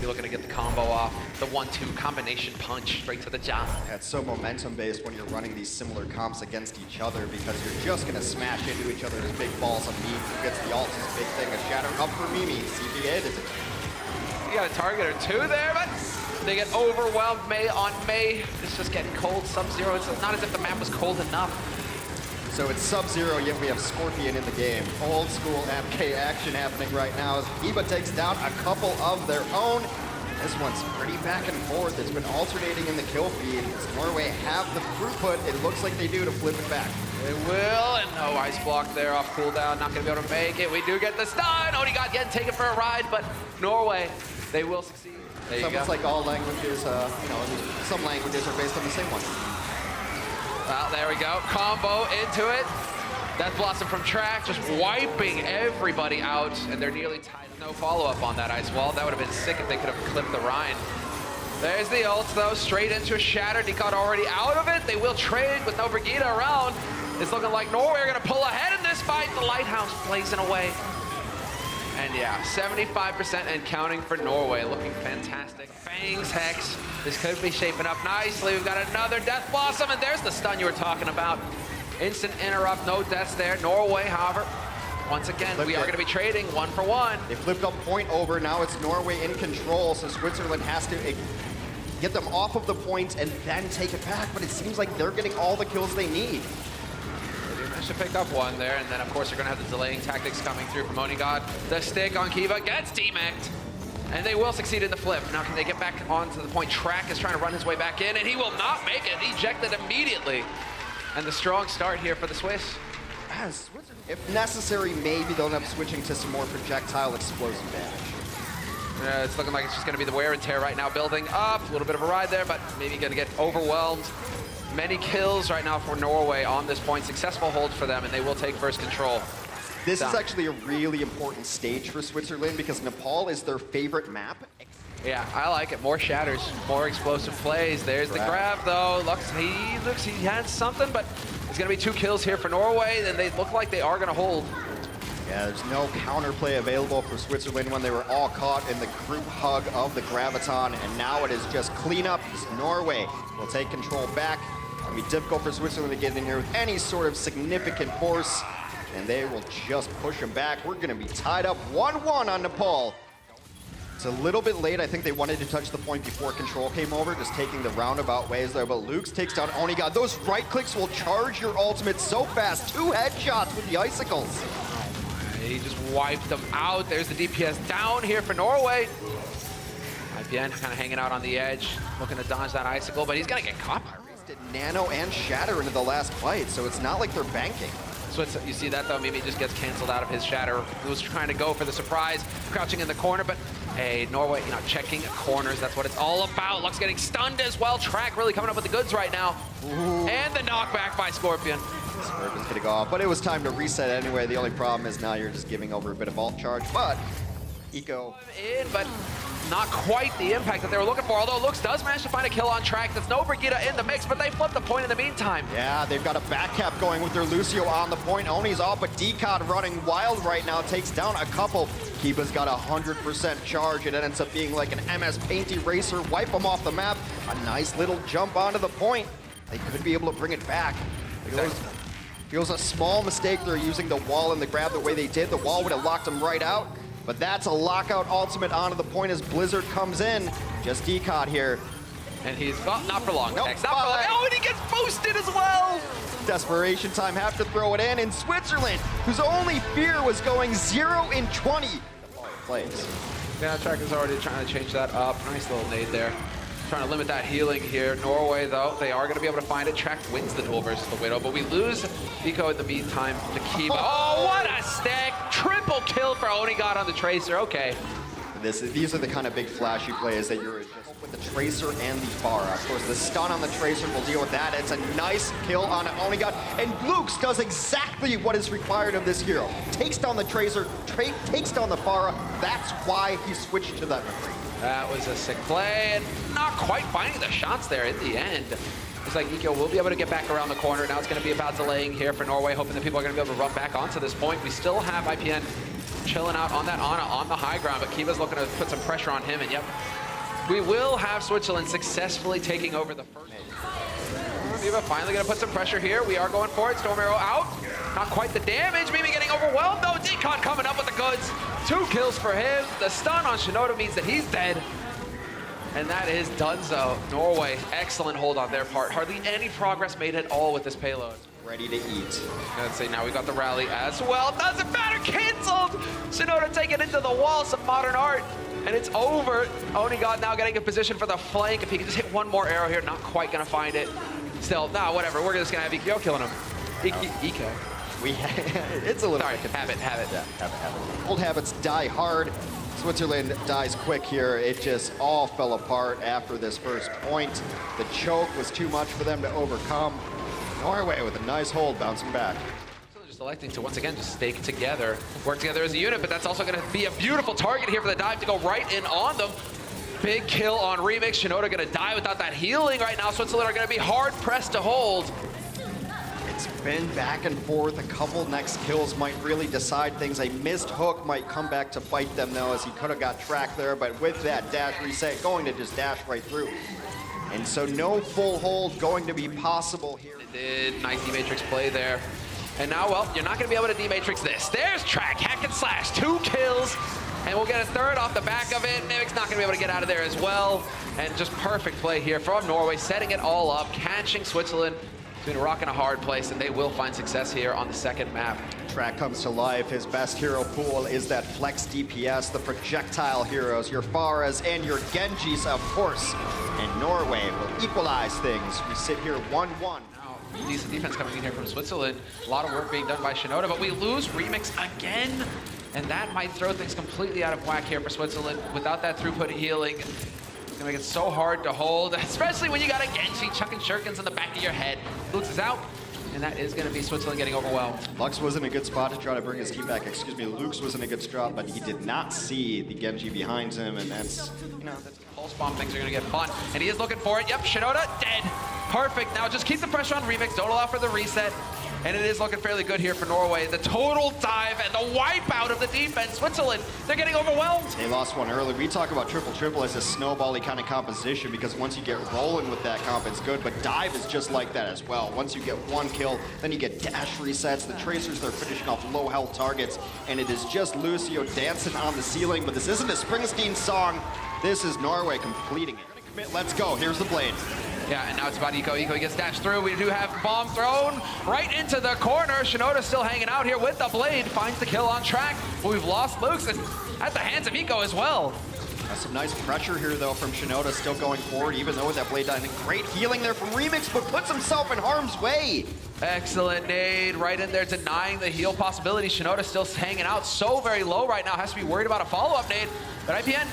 be looking to get the combo off. The 1-2 combination punch straight to the jaw. Yeah, it's so momentum-based when you're running these similar comps against each other because you're just going to smash into each other as big balls of meat. Who gets the ult is a big thing. A shatter up for Mimi. CBA does it. You got a target or two there, but they get overwhelmed. May on May. It's just getting cold. Sub-Zero. It's not as if the map was cold enough. So it's Sub-Zero, yet we have Scorpion in the game. Old school MK action happening right now as Eva takes down a couple of their own. This one's pretty back and forth. It's been alternating in the kill feed. Does Norway have the throughput? It looks like they do to flip it back. They will, and no ice block there off cooldown. Not going to be able to make it. We do get the stun. Onigod getting taken for a ride, but Norway, they will succeed. There you go. It's like all languages, some languages are based on the same one. Well, there we go. Combo into it. Death Blossom from track, just wiping everybody out, and they're nearly tied. No follow-up on that ice wall. That would have been sick if they could have clipped the Rhine. There's the ult, though, straight into a shatter. Decod already out of it. They will trade with no Brigitte around. It's looking like Norway are going to pull ahead in this fight. The Lighthouse blazing away. And yeah, 75% and counting for Norway, looking fantastic. Fangs, Hex, this could be shaping up nicely. We've got another Death Blossom, and there's the stun you were talking about. Instant interrupt, no deaths there. Norway, however, once again, we are going to be trading 1 for 1. They flipped up point over, now it's Norway in control, so Switzerland has to get them off of the points and then take it back, but it seems like they're getting all the kills they need. They do manage to pick up one there, and then of course you're going to have the delaying tactics coming through from Onigod. The stick on Kiva gets demeched, and they will succeed in the flip. Now can they get back onto the point? Track is trying to run his way back in, and he will not make it. Ejected immediately. And the strong start here for the Swiss. If necessary, maybe they'll end up switching to some more projectile explosive damage. It's looking like it's just going to be the wear and tear right now, building up. A little bit of a ride there, but maybe going to get overwhelmed. Many kills right now for Norway on this point. Successful hold for them, and they will take first control. This is actually a really important stage for Switzerland because Nepal is their favorite map. Yeah, I like it. More shatters, more explosive plays. There's the grab, though. He had something, but it's going to be 2 kills here for Norway, and they look like they are going to hold. Yeah, there's no counterplay available for Switzerland when they were all caught in the group hug of the Graviton, and now it is just cleanup. Norway will take control back. It'll be difficult for Switzerland to get in here with any sort of significant force, and they will just push them back. We're going to be tied up 1-1 on Nepal. It's a little bit late. I think they wanted to touch the point before control came over, just taking the roundabout ways there. But Lukes takes down Onigod. Those right clicks will charge your ultimate so fast. 2 headshots with the icicles. He just wiped them out. There's the DPS down here for Norway. IPN kind of hanging out on the edge, looking to dodge that icicle, but he's going to get caught. Nano and Shatter into the last fight, so it's not like they're banking. So you see that, though, Mimi just gets canceled out of his shatter. He was trying to go for the surprise, crouching in the corner, but hey, Norway, checking corners. That's what it's all about. Lux getting stunned as well. Track really coming up with the goods right now. Ooh. And the knockback by Scorpion. Scorpion's gonna go off, but it was time to reset anyway. The only problem is now you're just giving over a bit of vault charge, but Eco in, but not quite the impact that they were looking for, although Lux does manage to find a kill on track. There's no Brigitte in the mix, but they flip the point in the meantime. Yeah, they've got a back cap going with their Lucio on the point. Oni's off, but Decod running wild right now, takes down a couple. Kiba's got 100% charge. It ends up being like an MS Paint Eraser, wipe them off the map. A nice little jump onto the point. They could be able to bring it back. Feels a small mistake they're using the wall and the grab the way they did. The wall would have locked them right out. But that's a lockout ultimate onto the point as Blizzard comes in. Just Decod here. And he's not for long. Nope, not for long. Oh, and he gets boosted as well. Desperation time, have to throw it in. And Switzerland, whose only fear was going 0 in 20. Plays. Yeah, Track is already trying to change that up. Nice little nade there. Trying to limit that healing here. Norway, though, they are going to be able to find it. Track wins the duel versus the Widow, but we lose Eco in the meantime to Kiva. Oh, what a stack! Triple kill for Onigod on the Tracer. Okay. These are the kind of big flashy plays that you're just with the Tracer and the Pharah. Of course, the stun on the Tracer will deal with that. It's a nice kill on Onigod, and Lukes does exactly what is required of this hero. Takes down the Tracer, takes down the Pharah. That's why he switched to that retreat. That was a sick play, and not quite finding the shots there in the end. It's like Eco will be able to get back around the corner. Now it's going to be about delaying here for Norway, hoping that people are going to be able to run back onto this point. We still have IPN chilling out on that Ana on the high ground, but Kiva's looking to put some pressure on him, and yep, we will have Switzerland successfully taking over the first. Kiva finally gonna put some pressure here. We are going for it. Storm Arrow out. Not quite the damage. Mimi getting overwhelmed though. Decon coming up with the goods. 2 kills for him. The stun on Shinoda means that he's dead. And that is donezo. Norway, excellent hold on their part. Hardly any progress made at all with this payload. Ready to eat. Let's see, now we got the rally as well. Doesn't matter, canceled! Shinoda taking into the wall, some modern art. And it's over. Onigod now getting in position for the flank. If he can just hit one more arrow here, not quite gonna find it. Still, nah, whatever. We're just gonna have Ikeo killing him. Ikeo. It's a little. Sorry, have it. Yeah, have it. Old habits die hard. Switzerland dies quick here. It just all fell apart after this first point. The choke was too much for them to overcome. Norway with a nice hold, bouncing back. Just electing to once again just stay together, work together as a unit, but that's also going to be a beautiful target here for the dive to go right in on them. Big kill on Remix. Shinoda going to die without that healing right now. Switzerland are going to be hard pressed to hold. It's been back and forth. A couple next kills might really decide things. A missed hook might come back to bite them though, as he could have got tracked there, but with that dash reset, going to just dash right through. And so no full hold going to be possible here. It did. Nice D-Matrix play there. And now, well, you're not going to be able to D-Matrix this. There's Track, hack and slash, 2 kills. And we'll get a third off the back of it. NYXL not going to be able to get out of there as well. And just perfect play here from Norway, setting it all up, catching Switzerland between a rock and a hard place, and they will find success here on the second map. Track comes to life. His best hero pool is that flex DPS, the projectile heroes, your Pharahs and your Genjis, of course. And Norway will equalize things. We sit here 1-1. Decent defense coming in here from Switzerland. A lot of work being done by Shinoda, but we lose Remix again. And that might throw things completely out of whack here for Switzerland. Without that throughput healing, it's gonna make it so hard to hold, especially when you got a Genji chucking shurikens in the back of your head. Lux is out, and that is gonna be Switzerland getting overwhelmed. Lux was in a good spot to try to bring his team back. Excuse me, Lux was in a good spot, but he did not see the Genji behind him, and that's, you know, that's pulse bomb things are gonna get fun. And he is looking for it. Yep, Shinoda dead. Perfect. Now just keep the pressure on Remix. Don't allow for the reset. And it is looking fairly good here for Norway. The total dive and the wipeout of the defense. Switzerland, they're getting overwhelmed. They lost one early. We talk about triple as a snowbally kind of composition, because once you get rolling with that comp, it's good. But dive is just like that as well. Once you get one kill, then you get dash resets. The Tracers, they're finishing off low health targets. And it is just Lucio dancing on the ceiling. But this isn't a Springsteen song. This is Norway completing it. Let's go. Here's the blade. Yeah, and now it's about Eco. Eco gets dashed through. We do have bomb thrown right into the corner. Shinoda still hanging out here with the blade. Finds the kill on Track. But we've lost Lux at the hands of Eco as well. Some nice pressure here, though, from Shinoda, still going forward, even though with that blade dive. Great healing there from Remix, but puts himself in harm's way. Excellent nade right in there, denying the heal possibility. Shinoda still hanging out so very low right now. Has to be worried about a follow-up nade. But IPN,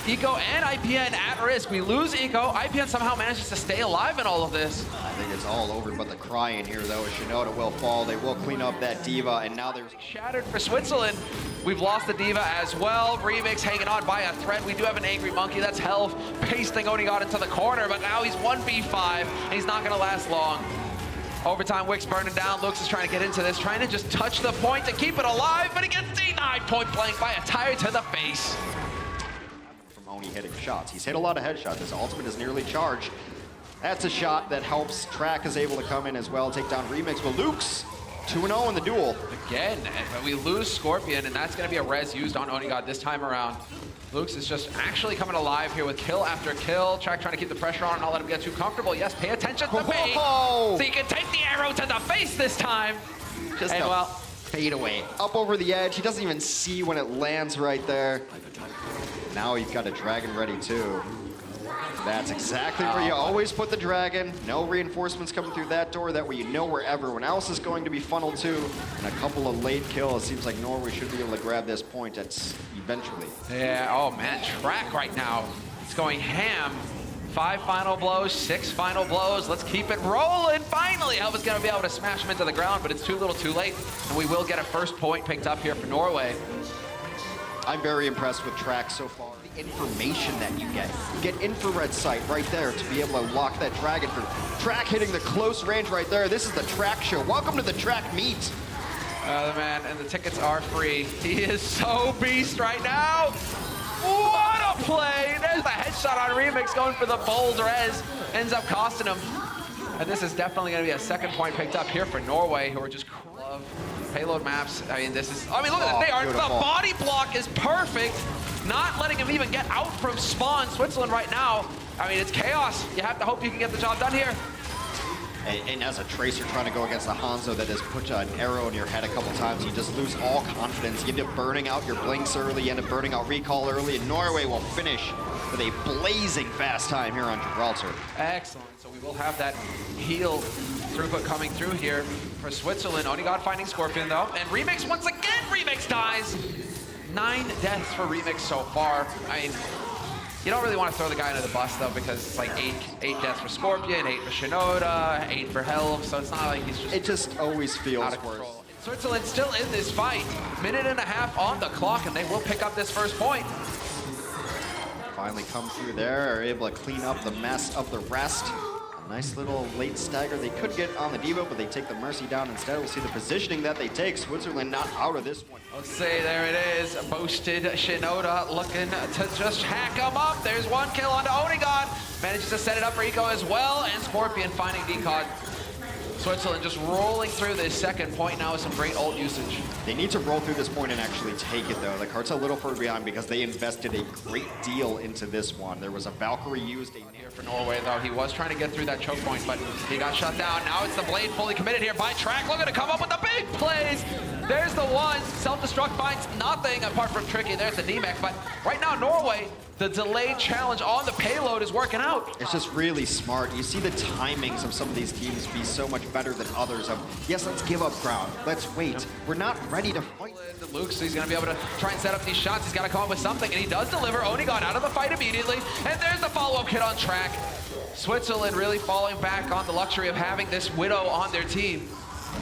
Eco and IPN at risk. We lose Eco. IPN somehow manages to stay alive in all of this. I think it's all over but the crying here, though. Shinoda will fall. They will clean up that Diva, and now there's... Shattered for Switzerland. We've lost the Diva as well. Remix hanging on by a thread. We do have an Angry Monkey. That's Health pasting Onigod into the corner, but now he's 1v5, and he's not going to last long. Overtime, Wix burning down. Lux is trying to get into this, trying to just touch the point to keep it alive, but he gets denied point blank by a tire to the face. Oni hitting shots. He's hit a lot of headshots. His ultimate is nearly charged. That's a shot that helps. Track is able to come in as well, take down Remix. But Luke's 2-0 in the duel. Again, but we lose Scorpion, and that's going to be a res used on Onigod this time around. Lux is just actually coming alive here with kill after kill. Track trying to keep the pressure on and not let him get too comfortable. Yes, pay attention to me. So you can take the arrow to the face this time. Just and well, fade away. Up over the edge. He doesn't even see when it lands right there. Now he's got a dragon ready too. That's exactly where you always put the dragon. No reinforcements coming through that door. That way you know where everyone else is going to be funneled to. And a couple of late kills. It seems like Norway should be able to grab this point eventually. Yeah, oh man, Track right now. It's going ham. 5 final blows, 6 final blows. Let's keep it rolling. Finally, Elva's going to be able to smash him into the ground, but it's too little too late. And we will get a first point picked up here for Norway. I'm very impressed with Track so far. The information that you get infrared sight right there to be able to lock that dragon through. Track hitting the close range right there. This is the Track show. Welcome to the Track meet. The man, and the tickets are free. He is so beast right now. What a play! There's the headshot on Remix going for the bold res. Ends up costing him. And this is definitely going to be a second point picked up here for Norway, who are just love payload maps. I mean, this is, I mean, look at this. The body block is perfect. Not letting him even get out from spawn. Switzerland right now, I mean, it's chaos. You have to hope you can get the job done here. And as a Tracer trying to go against the Hanzo that has put an arrow in your head a couple times, you just lose all confidence. You end up burning out your blinks early, you end up burning out recall early, and Norway will finish with a blazing fast time here on Gibraltar. Excellent. So we will have that heal throughput coming through here for Switzerland. Only God finding Scorpion though. And Remix once again, Remix dies. 9 deaths for Remix so far. I mean, you don't really want to throw the guy under the bus though, because it's like 8 deaths for Scorpion, 8 for Shinoda, 8 for Helv, so it's not like he's just... It just always feels out of worse. control. Switzerland still in this fight. Minute and a half on the clock, and they will pick up this first point. Finally come through there, are able to clean up the mess of the rest. A nice little late stagger. They could get on the Devo, but they take the Mercy down instead. We'll see the positioning that they take. Switzerland not out of this one. Let's see, there it is. Boosted Shinoda looking to just hack him up. There's one kill onto Onigod. Manages to set it up for Eco as well, and Scorpion finding Decod. Switzerland just rolling through this second point now with some great ult usage. They need to roll through this point and actually take it though. The cart's a little further behind because they invested a great deal into this one. There was a Valkyrie used. Here for Norway though, he was trying to get through that choke point, but he got shut down. Now it's the Blade fully committed here by Track, looking to come up with the big plays. There's the one, self-destruct finds nothing apart from Tricky. There's the DMEC, but right now Norway, the delayed challenge on the payload is working out. It's just really smart. You see the timings of some of these teams be so much better than others of, yes, let's give up ground. Let's wait. We're not ready to fight. Luke, so he's going to be able to try and set up these shots. He's got to come up with something, and he does deliver. Onigod out of the fight immediately, and there's the follow-up hit on Track. Switzerland really falling back on the luxury of having this Widow on their team.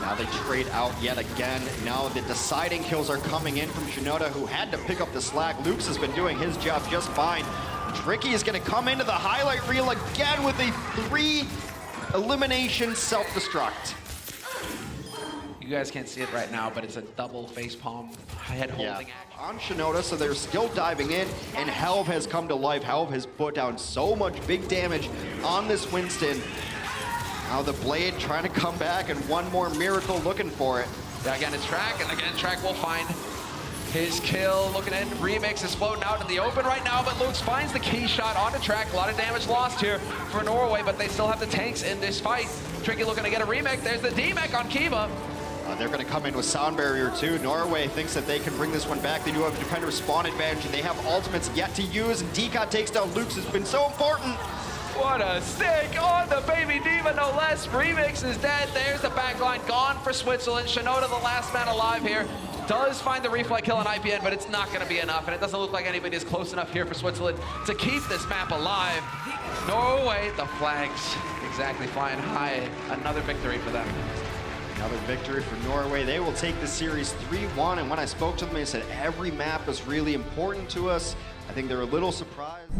Now they trade out yet again. Now the deciding kills are coming in from Shinoda, who had to pick up the slack. Luke's has been doing his job just fine. Tricky is going to come into the highlight reel again with a 3 elimination self-destruct. You guys can't see it right now, but it's a double facepalm head holding action on Shinoda, so they're still diving in, and Helv has come to life. Helv has put down so much big damage on this Winston. Now the Blade trying to come back, and one more miracle looking for it. Yeah, again, it's Track, and again, Track will find his kill. Looking at Remix is floating out in the open right now, but Luke finds the key shot onto Track. A lot of damage lost here for Norway, but they still have the tanks in this fight. Tricky looking to get a remake. There's the DMEC on Kiva. They're going to come in with Sound Barrier too. Norway thinks that they can bring this one back. They do have a defender spawn advantage, and they have ultimates yet to use, and Decod takes down Luke's. Has been so important. What a stick on the baby diva, no less. Remix is dead. There's the backline gone for Switzerland. Shinoda, the last man alive here, does find the reflect kill on IPN, but it's not going to be enough, and it doesn't look like anybody is close enough here for Switzerland to keep this map alive. Norway, the flags exactly flying high. Another victory for them. Another victory for Norway. They will take the series 3-1, and when I spoke to them, they said every map is really important to us. I think they're a little surprised.